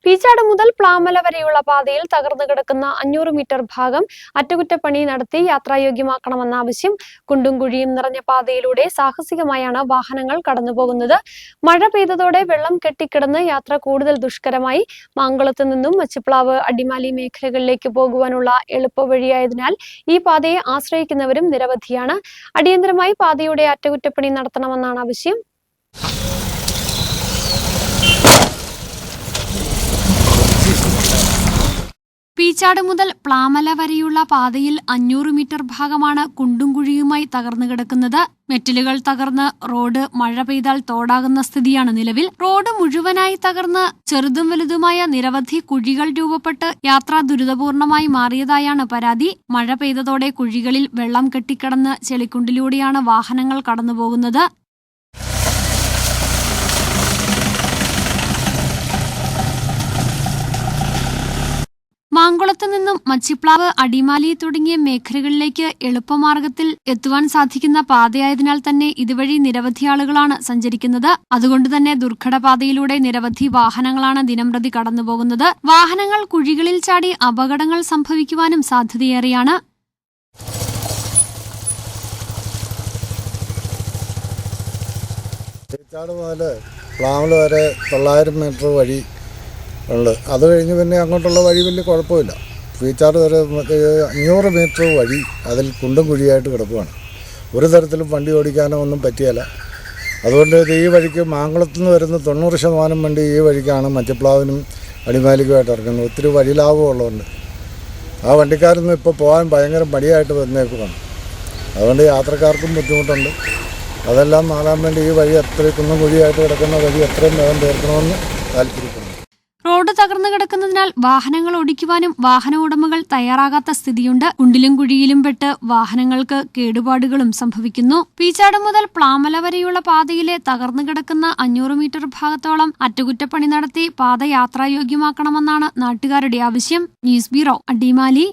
പീച്ചാട് മുതൽ പ്ലാമല വരെയുള്ള പാതയിൽ തകർന്നു കിടക്കുന്ന 500 മീറ്റർ ഭാഗം അറ്റകുറ്റപ്പണി നടത്തി യാത്രായോഗ്യമാക്കണമെന്ന ആവശ്യം കുണ്ടും കുഴിയും നിറഞ്ഞ പാതയിലൂടെ സാഹസികമായാണ് വാഹനങ്ങൾ കടന്നുപോകുന്നത്. മഴ പെയ്തതോടെ വെള്ളം കെട്ടിക്കിടന്ന് യാത്ര കൂടുതൽ ദുഷ്കരമായി. മാങ്കുളത്ത് നിന്നും മച്ചിപ്ലാവ്, അടിമാലി മേഖലകളിലേക്ക് പോകുവാനുള്ള എളുപ്പവഴിയായതിനാൽ ഈ പാതയെ ആശ്രയിക്കുന്നവരും നിരവധിയാണ്. അടിയന്തരമായി പാതയുടെ അറ്റകുറ്റപ്പണി നടത്തണമെന്നാണ് ആവശ്യം. പീച്ചാട് മുതൽ പ്ലാമല വരെയുള്ള പാതയിൽ 500 മീറ്റർ ഭാഗമാണ് കുണ്ടും കുഴിയുമായി തകർന്നു കിടക്കുന്നത്. മെറ്റലുകൾ തകർന്ന് റോഡ് മഴ പെയ്താൽ തോടാകുന്ന സ്ഥിതിയാണ് നിലവിൽ. റോഡ് മുഴുവനായി തകർന്ന് ചെറുതും വലുതുമായ നിരവധി കുഴികൾ രൂപപ്പെട്ട് യാത്ര ദുരിതപൂർണമായി മാറിയതായാണ് പരാതി. മഴ പെയ്തതോടെ കുഴികളിൽ വെള്ളം കെട്ടിക്കിടന്ന് ചെളിക്കുണ്ടിലൂടെയാണ് വാഹനങ്ങൾ കടന്നുപോകുന്നത്. മാങ്കുളത്ത് നിന്നും മച്ചിപ്ലാവ്, അടിമാലി തുടങ്ങിയ മേഖലകളിലേക്ക് എളുപ്പമാർഗത്തിൽ എത്തുവാൻ സാധിക്കുന്ന പാതയായതിനാൽ തന്നെ ഇതുവഴി നിരവധി ആളുകളാണ് സഞ്ചരിക്കുന്നത്. അതുകൊണ്ട് തന്നെ ദുർഘടപാതയിലൂടെ നിരവധി വാഹനങ്ങളാണ് ദിനംപ്രതി കടന്നുപോകുന്നത്. വാഹനങ്ങൾ കുഴികളിൽ ചാടി അപകടങ്ങൾ സംഭവിക്കുവാനും സാധ്യതയേറെയാണ്. പ്ലാമല വരെ 900 മീറ്റർ വഴി ഉണ്ട്. അത് കഴിഞ്ഞ് പിന്നെ അങ്ങോട്ടുള്ള വഴി വലിയ കുഴപ്പമില്ല. പീച്ചാട് വരെ 500 മീറ്റർ വഴി അതിൽ കുണ്ടും കുഴിയായിട്ട് കിടക്കുകയാണ്. ഒരു തരത്തിലും വണ്ടി ഓടിക്കാനോ ഒന്നും പറ്റിയല്ല. അതുകൊണ്ട് ഈ വഴിക്ക് മാങ്കുളത്ത് നിന്ന് വരുന്ന 90% വണ്ടി ഈ വഴിക്കാണ് മച്ചപ്ലാവിനും അടിമാലിക്കുമായിട്ട് ഇറങ്ങുന്നത്. ഒത്തിരി വഴി ലാഭമുള്ളതുകൊണ്ട് ആ വണ്ടിക്കാരൊന്നും ഇപ്പോൾ പോകാൻ ഭയങ്കര മടിയായിട്ട് വന്നേക്കുകയാണ്. അതുകൊണ്ട് യാത്രക്കാർക്കും ബുദ്ധിമുട്ടുണ്ട്. അതെല്ലാം മാറാൻ വേണ്ടി ഈ വഴി അത്രയും കുന്നും കുഴിയായിട്ട് കിടക്കുന്ന വഴി എത്രയും വേഗം തീർക്കണമെന്ന് താല്പര്യപ്പെടുന്നു. റോഡ് തകർന്നു കിടക്കുന്നതിനാൽ വാഹനങ്ങൾ ഓടിക്കുവാനും വാഹന ഉടമകൾ തയ്യാറാകാത്ത സ്ഥിതിയുണ്ട്. കുണ്ടിലും കുഴിയിലും പെട്ട് വാഹനങ്ങൾക്ക് കേടുപാടുകളും സംഭവിക്കുന്നു. പീച്ചാട് മുതൽ പ്ലാമല വരെയുള്ള പാതയിലെ തകർന്നു കിടക്കുന്ന 500 മീറ്റർ ഭാഗത്തോളം അറ്റകുറ്റപ്പണി നടത്തി പാത യാത്രായോഗ്യമാക്കണമെന്നാണ് നാട്ടുകാരുടെ ആവശ്യം. News bureau, Adimali.